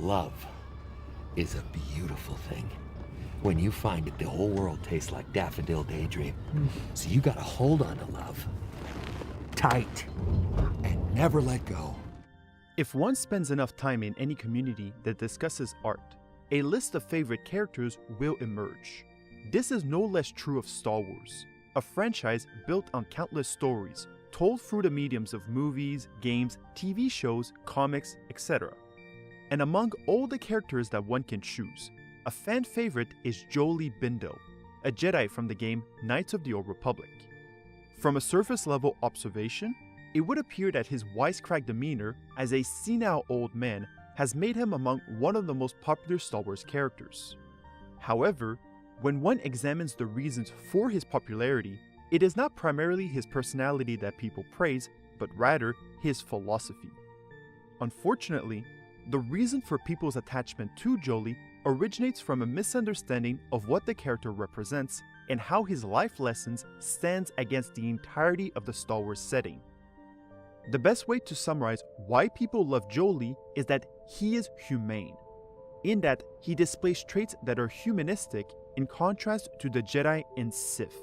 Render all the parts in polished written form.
Love is a beautiful thing. When you find it, the whole world tastes like daffodil daydream. So you gotta hold on to love tight and never let go. If one spends enough time in any community that discusses art, a list of favorite characters will emerge. This is no less true of Star Wars, a franchise built on countless stories, told through the mediums of movies, games, TV shows, comics, etc. And among all the characters that one can choose, a fan favorite is Jolee Bindo, a Jedi from the game Knights of the Old Republic. From a surface level observation, it would appear that his wisecrack demeanor as a senile old man has made him among one of the most popular Star Wars characters. However, when one examines the reasons for his popularity, it is not primarily his personality that people praise, but rather his philosophy. Unfortunately, the reason for people's attachment to Jolee originates from a misunderstanding of what the character represents and how his life lessons stands against the entirety of the Star Wars setting. The best way to summarize why people love Jolee is that he is humane, in that he displays traits that are humanistic in contrast to the Jedi and Sith.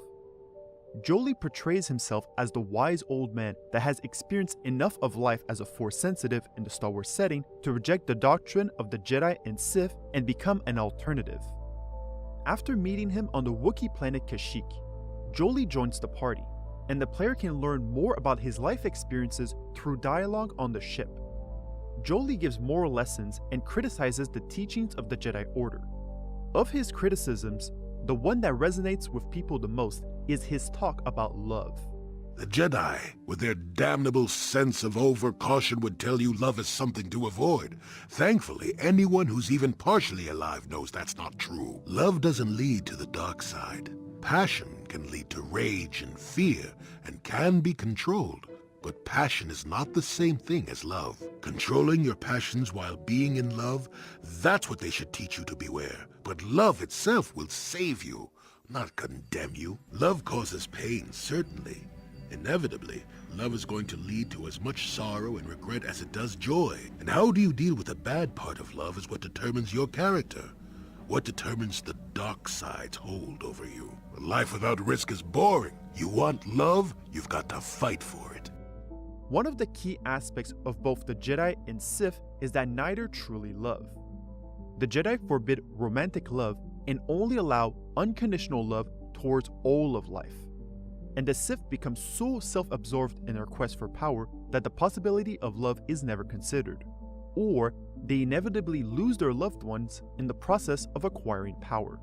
Jolee portrays himself as the wise old man that has experienced enough of life as a Force sensitive in the Star Wars setting to reject the doctrine of the Jedi and Sith and become an alternative. After meeting him on the Wookiee planet Kashyyyk, Jolee joins the party, and the player can learn more about his life experiences through dialogue on the ship. Jolee gives moral lessons and criticizes the teachings of the Jedi Order. Of his criticisms, the one that resonates with people the most is his talk about love. The Jedi, with their damnable sense of over-caution, would tell you love is something to avoid. Thankfully, anyone who's even partially alive knows that's not true. Love doesn't lead to the dark side. Passion can lead to rage and fear and can be controlled. But passion is not the same thing as love. Controlling your passions while being in love, that's what they should teach you to beware. But love itself will save you, not condemn you. Love causes pain, certainly. Inevitably, love is going to lead to as much sorrow and regret as it does joy. And how do you deal with the bad part of love is what determines your character. What determines the dark side's hold over you. Life without risk is boring. You want love, you've got to fight for it. One of the key aspects of both the Jedi and Sith is that neither truly love. The Jedi forbid romantic love and only allow unconditional love towards all of life. And the Sith become so self-absorbed in their quest for power that the possibility of love is never considered, or they inevitably lose their loved ones in the process of acquiring power.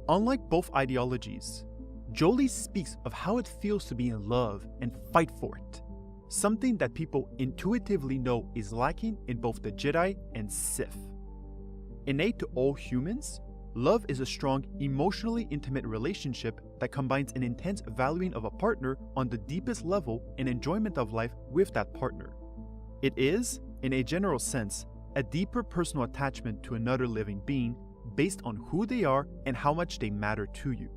Unlike both ideologies, Jolee speaks of how it feels to be in love and fight for it, something that people intuitively know is lacking in both the Jedi and Sith. Innate to all humans, love is a strong, emotionally intimate relationship that combines an intense valuing of a partner on the deepest level and enjoyment of life with that partner. It is, in a general sense, a deeper personal attachment to another living being based on who they are and how much they matter to you.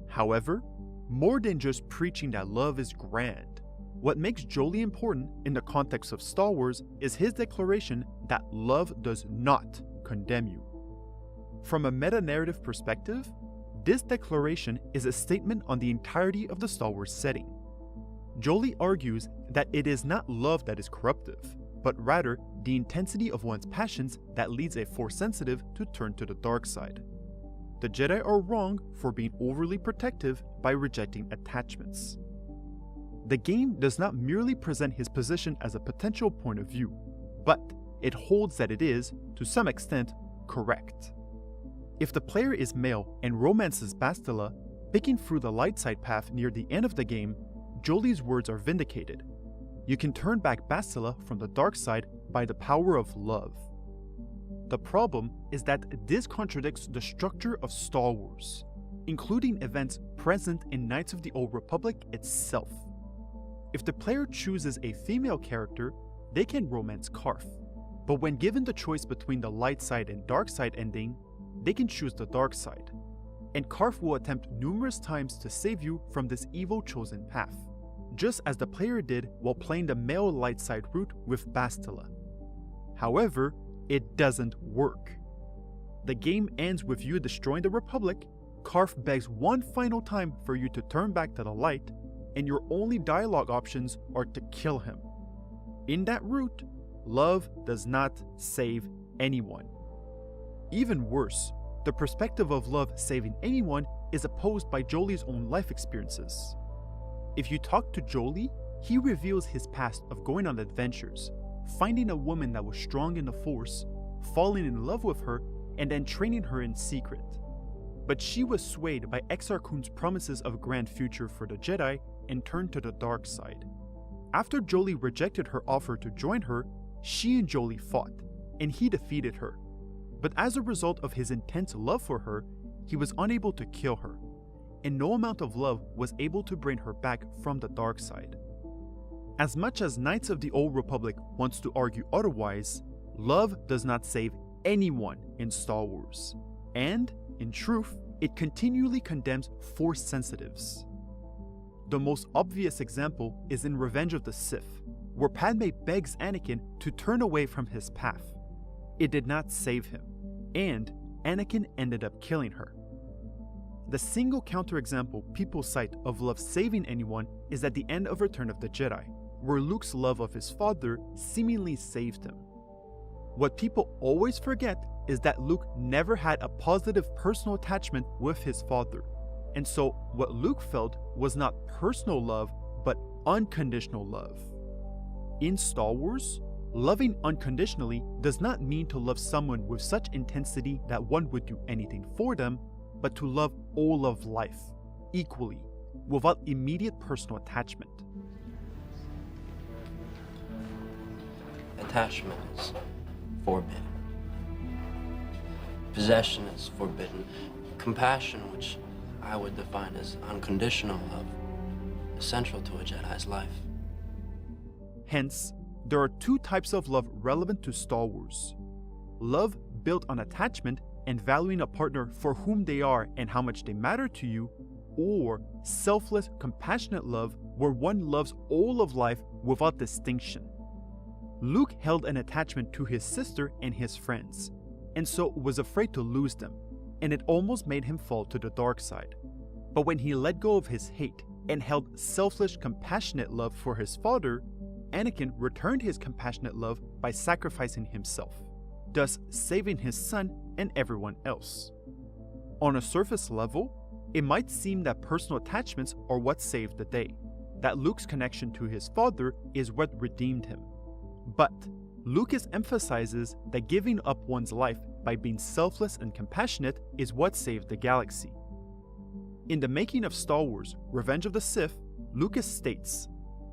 However, more than just preaching that love is grand, what makes Jolee important in the context of Star Wars is his declaration that love does not condemn you. From a meta-narrative perspective, this declaration is a statement on the entirety of the Star Wars setting. Jolee argues that it is not love that is corruptive, but rather the intensity of one's passions that leads a Force-sensitive to turn to the dark side. The Jedi are wrong for being overly protective by rejecting attachments. The game does not merely present his position as a potential point of view, but it holds that it is, to some extent, correct. If the player is male and romances Bastila, picking through the light side path near the end of the game, Jolee's words are vindicated. You can turn back Bastila from the dark side by the power of love. The problem is that this contradicts the structure of Star Wars, including events present in Knights of the Old Republic itself. If the player chooses a female character, they can romance Karth. But when given the choice between the light side and dark side ending, they can choose the dark side. And Karth will attempt numerous times to save you from this evil chosen path, just as the player did while playing the male light side route with Bastila. However, it doesn't work. The game ends with you destroying the Republic. Karf begs one final time for you to turn back to the light, and your only dialogue options are to kill him. In that route, love does not save anyone. Even worse, the perspective of love saving anyone is opposed by Jolee's own life experiences. If you talk to Jolee, he reveals his past of going on adventures, finding a woman that was strong in the Force, falling in love with her, and then training her in secret. But she was swayed by Exar Kun's promises of a grand future for the Jedi and turned to the dark side. After Jolee rejected her offer to join her, she and Jolee fought, and he defeated her. But as a result of his intense love for her, he was unable to kill her, and no amount of love was able to bring her back from the dark side. As much as Knights of the Old Republic wants to argue otherwise, love does not save anyone in Star Wars. And, in truth, it continually condemns Force sensitives. The most obvious example is in Revenge of the Sith, where Padme begs Anakin to turn away from his path. It did not save him, and Anakin ended up killing her. The single counterexample people cite of love saving anyone is at the end of Return of the Jedi, where Luke's love of his father seemingly saved him. What people always forget is that Luke never had a positive personal attachment with his father, and so what Luke felt was not personal love, but unconditional love. In Star Wars, loving unconditionally does not mean to love someone with such intensity that one would do anything for them, but to love all of life, equally, without immediate personal attachment. Attachment is forbidden. Possession is forbidden. Compassion, which I would define as unconditional love, is central to a Jedi's life. Hence, there are two types of love relevant to Star Wars. Love built on attachment and valuing a partner for whom they are and how much they matter to you, or selfless, compassionate love where one loves all of life without distinction. Luke held an attachment to his sister and his friends, and so was afraid to lose them, and it almost made him fall to the dark side. But when he let go of his hate and held selfless, compassionate love for his father, Anakin returned his compassionate love by sacrificing himself, thus saving his son and everyone else. On a surface level, it might seem that personal attachments are what saved the day, that Luke's connection to his father is what redeemed him. But Lucas emphasizes that giving up one's life by being selfless and compassionate is what saved the galaxy. In the making of Star Wars: Revenge of the Sith, Lucas states,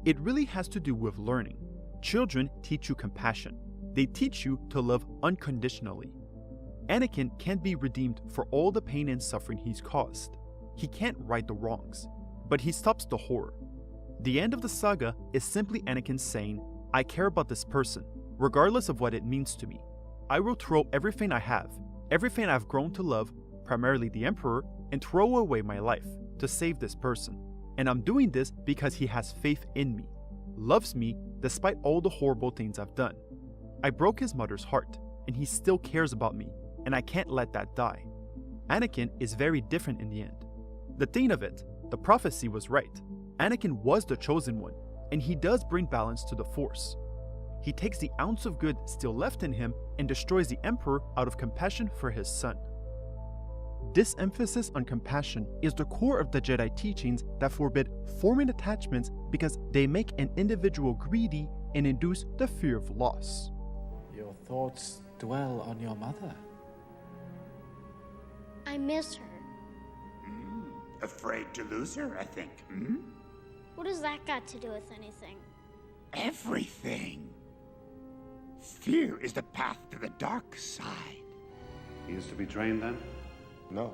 "It really has to do with learning. Children teach you compassion. They teach you to love unconditionally. Anakin can't be redeemed for all the pain and suffering he's caused. He can't right the wrongs, but he stops the horror. The end of the saga is simply Anakin saying, 'I care about this person, regardless of what it means to me. I will throw everything I have, everything I've grown to love, primarily the Emperor, and throw away my life to save this person. And I'm doing this because he has faith in me, loves me despite all the horrible things I've done. I broke his mother's heart, and he still cares about me, and I can't let that die.' Anakin is very different in the end. The thing of it, the prophecy was right. Anakin was the chosen one, and he does bring balance to the Force. He takes the ounce of good still left in him and destroys the Emperor out of compassion for his son. This emphasis on compassion is the core of the Jedi teachings that forbid forming attachments because they make an individual greedy and induce the fear of loss. Your thoughts dwell on your mother. I miss her. Afraid to lose her, I think. What has that got to do with anything? Everything. Fear is the path to the dark side. He is to be trained then? No,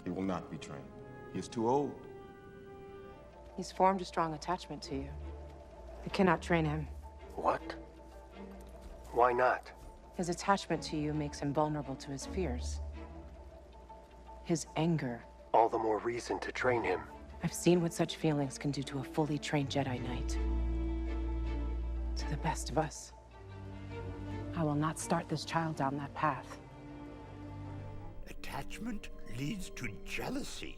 he will not be trained. He is too old. He's formed a strong attachment to you. You cannot train him. What? Why not? His attachment to you makes him vulnerable to his fears. His anger. All the more reason to train him. I've seen what such feelings can do to a fully trained Jedi Knight. To the best of us. I will not start this child down that path. Attachment leads to jealousy.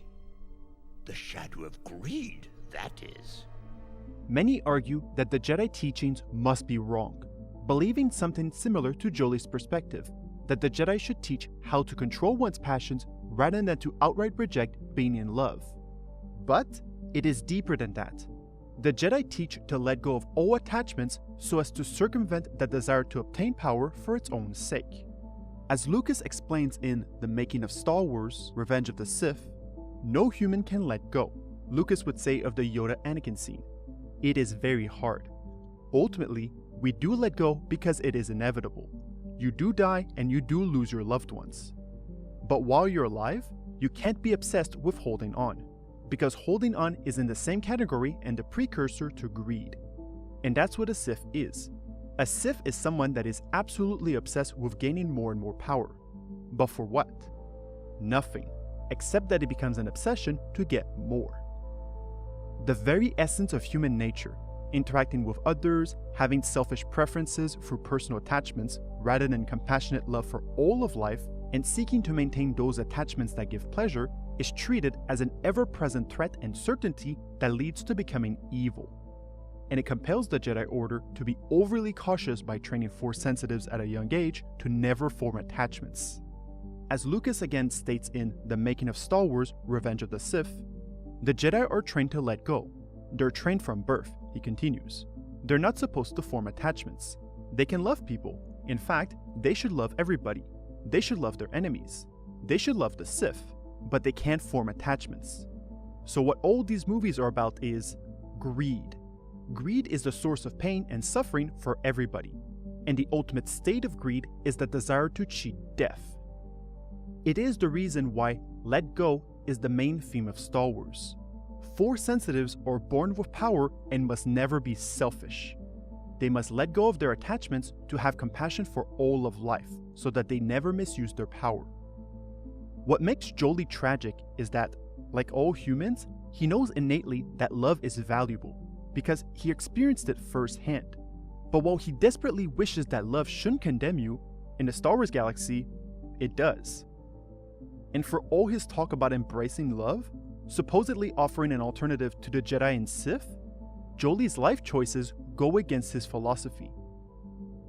The shadow of greed, that is. Many argue that the Jedi teachings must be wrong, believing something similar to Jolie's perspective, that the Jedi should teach how to control one's passions rather than to outright reject being in love. But it is deeper than that. The Jedi teach to let go of all attachments so as to circumvent the desire to obtain power for its own sake. As Lucas explains in The Making of Star Wars: Revenge of the Sith, no human can let go. Lucas would say of the Yoda-Anakin scene, "It is very hard. Ultimately, we do let go because it is inevitable. You do die and you do lose your loved ones. But while you're alive, you can't be obsessed with holding on, because holding on is in the same category and the precursor to greed. And that's what a Sith is. A Sith is someone that is absolutely obsessed with gaining more and more power. But for what? Nothing, except that it becomes an obsession to get more. The very essence of human nature, interacting with others, having selfish preferences through personal attachments rather than compassionate love for all of life, and seeking to maintain those attachments that give pleasure, is treated as an ever-present threat and certainty that leads to becoming evil. And it compels the Jedi Order to be overly cautious by training Force sensitives at a young age to never form attachments. As Lucas again states in The Making of Star Wars: Revenge of the Sith, the Jedi are trained to let go. They're trained from birth, he continues. They're not supposed to form attachments. They can love people. In fact, they should love everybody. They should love their enemies. They should love the Sith, but they can't form attachments. So what all these movies are about is greed. Greed is the source of pain and suffering for everybody. And the ultimate state of greed is the desire to cheat death. It is the reason why let go is the main theme of Star Wars. Force sensitives are born with power and must never be selfish. They must let go of their attachments to have compassion for all of life, so that they never misuse their power. What makes Jolee tragic is that, like all humans, he knows innately that love is valuable, because he experienced it firsthand. But while he desperately wishes that love shouldn't condemn you, in the Star Wars galaxy, it does. And for all his talk about embracing love, supposedly offering an alternative to the Jedi and Sith, Jolee's life choices go against his philosophy.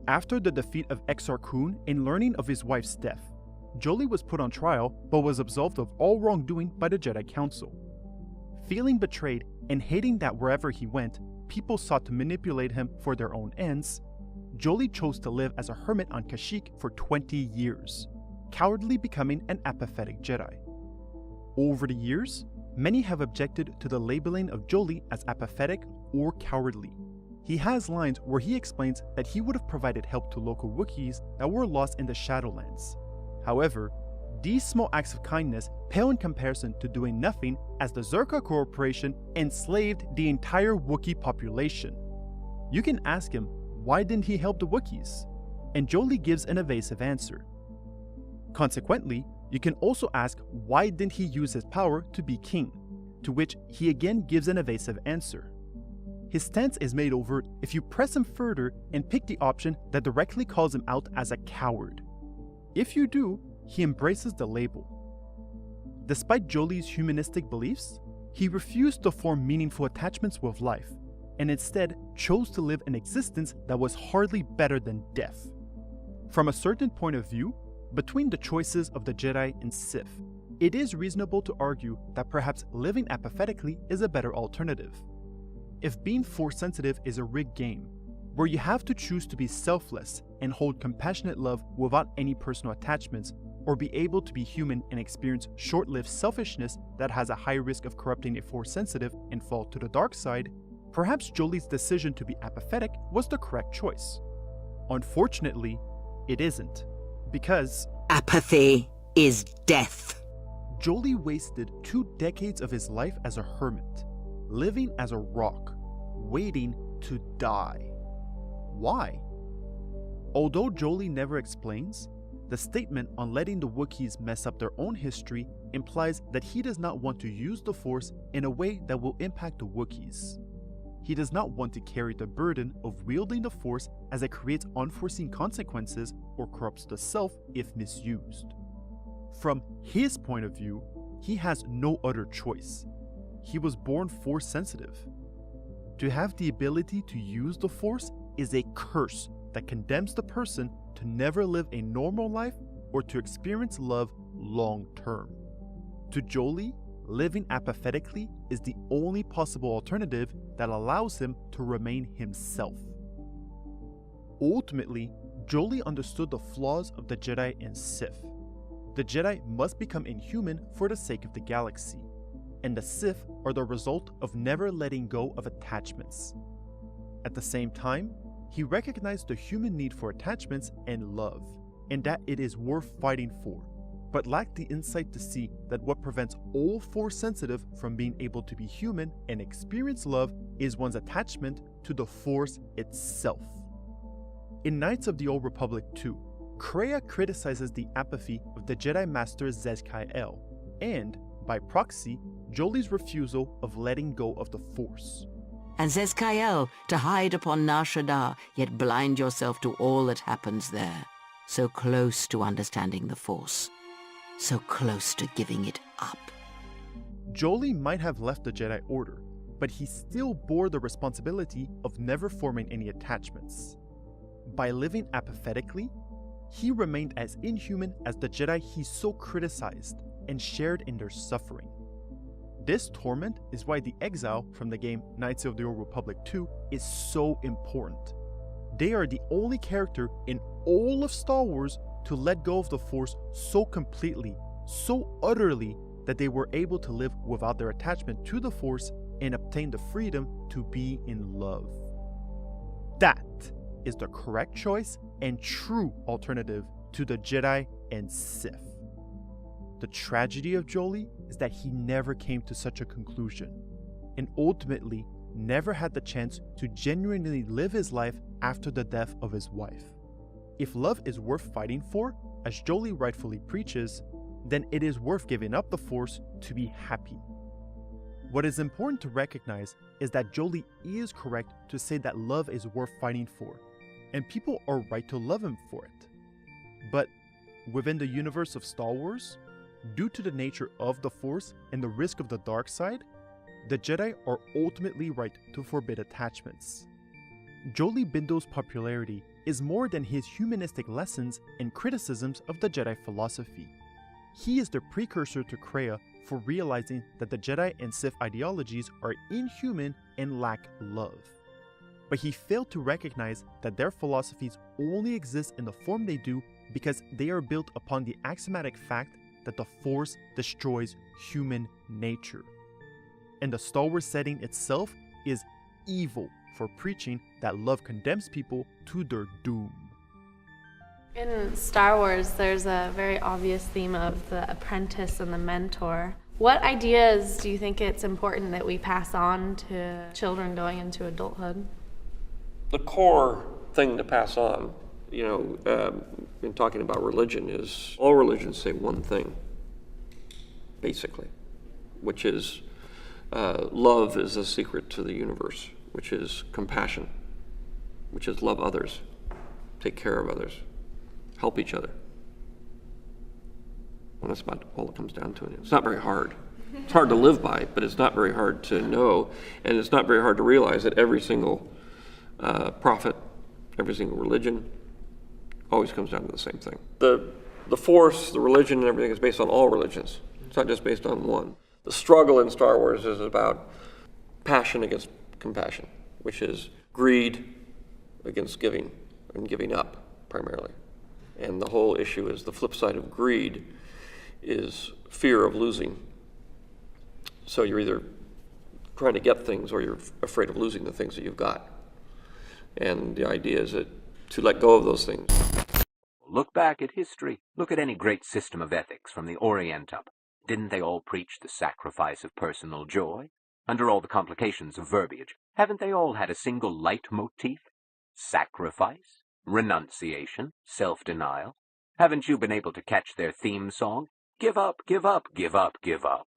After the defeat of Exar Kun and learning of his wife's death, Jolee was put on trial but was absolved of all wrongdoing by the Jedi Council. Feeling betrayed and hating that wherever he went, people sought to manipulate him for their own ends, Jolee chose to live as a hermit on Kashyyyk for 20 years, cowardly becoming an apathetic Jedi. Over the years, many have objected to the labeling of Jolee as apathetic or cowardly. He has lines where he explains that he would have provided help to local Wookiees that were lost in the Shadowlands. However, these small acts of kindness pale in comparison to doing nothing as the Zerka Corporation enslaved the entire Wookiee population. You can ask him, why didn't he help the Wookiees? And Jolee gives an evasive answer. Consequently, you can also ask why didn't he use his power to be king, to which he again gives an evasive answer. His stance is made overt if you press him further and pick the option that directly calls him out as a coward. If you do, he embraces the label. Despite Jolee's humanistic beliefs, he refused to form meaningful attachments with life, and instead chose to live an existence that was hardly better than death. From a certain point of view, between the choices of the Jedi and Sith, it is reasonable to argue that perhaps living apathetically is a better alternative. If being Force sensitive is a rigged game, where you have to choose to be selfless and hold compassionate love without any personal attachments, or be able to be human and experience short-lived selfishness that has a high risk of corrupting a Force sensitive and fall to the dark side, perhaps Jolee's decision to be apathetic was the correct choice. Unfortunately, it isn't, because apathy is death. Jolee wasted 2 decades of his life as a hermit, living as a rock, waiting to die. Why? Although Jolee never explains, the statement on letting the Wookiees mess up their own history implies that he does not want to use the Force in a way that will impact the Wookiees. he does not want to carry the burden of wielding the Force as it creates unforeseen consequences or corrupts the self if misused. From his point of view, he has no other choice. He was born Force sensitive. To have the ability to use the Force is a curse that condemns the person to never live a normal life or to experience love long term. To Jolee, living apathetically is the only possible alternative that allows him to remain himself. Ultimately, Jolee understood the flaws of the Jedi and Sith. The Jedi must become inhuman for the sake of the galaxy, and the Sith are the result of never letting go of attachments. At the same time, he recognized the human need for attachments and love, and that it is worth fighting for, but lacked the insight to see that what prevents all Force sensitive from being able to be human and experience love is one's attachment to the Force itself. In Knights of the Old Republic 2, Kreia criticizes the apathy of the Jedi Master Zez-Kai-El, and, by proxy, Jolee's refusal of letting go of the Force. And Zez-Kai-El, to hide upon Nar Shaddaa, yet blind yourself to all that happens there. So close to understanding the Force. So close to giving it up. Jolee might have left the Jedi Order, but he still bore the responsibility of never forming any attachments. By living apathetically, he remained as inhuman as the Jedi he so criticized and shared in their suffering. This torment is why the exile from the game Knights of the Old Republic 2 is so important. They are the only character in all of Star Wars to let go of the Force so completely, so utterly, that they were able to live without their attachment to the Force and obtain the freedom to be in love. That is the correct choice and true alternative to the Jedi and Sith. The tragedy of Jolee is that he never came to such a conclusion, and ultimately never had the chance to genuinely live his life after the death of his wife. If love is worth fighting for, as Jolee rightfully preaches, then it is worth giving up the Force to be happy. What is important to recognize is that Jolee is correct to say that love is worth fighting for, and people are right to love him for it. But within the universe of Star Wars, due to the nature of the Force and the risk of the dark side, the Jedi are ultimately right to forbid attachments. Jolee Bindo's popularity is more than his humanistic lessons and criticisms of the Jedi philosophy. He is the precursor to Kreia for realizing that the Jedi and Sith ideologies are inhuman and lack love. But he failed to recognize that their philosophies only exist in the form they do because they are built upon the axiomatic fact that the Force destroys human nature. And the Star Wars setting itself is evil for preaching that love condemns people to their doom. In Star Wars, there's a very obvious theme of the apprentice and the mentor. What ideas do you think it's important that we pass on to children going into adulthood? The core thing to pass on, in talking about religion, is all religions say one thing, basically, which is love is the secret to the universe, which is compassion, which is love others, take care of others, help each other. Well, that's about all it comes down to. It's not very hard. It's hard to live by, but it's not very hard to know, and it's not very hard to realize that every single prophet, every single religion, always comes down to the same thing. The Force, the religion, and everything is based on all religions. It's not just based on one. The struggle in Star Wars is about passion against compassion, which is greed against giving and giving up, primarily. And the whole issue is the flip side of greed is fear of losing. So you're either trying to get things or you're afraid of losing the things that you've got. And the idea is that to let go of those things. Look back at history. Look at any great system of ethics from the Orient up. Didn't they all preach the sacrifice of personal joy? Under all the complications of verbiage, haven't they all had a single leitmotif? Sacrifice, renunciation, self-denial. Haven't you been able to catch their theme song? Give up, give up, give up, give up.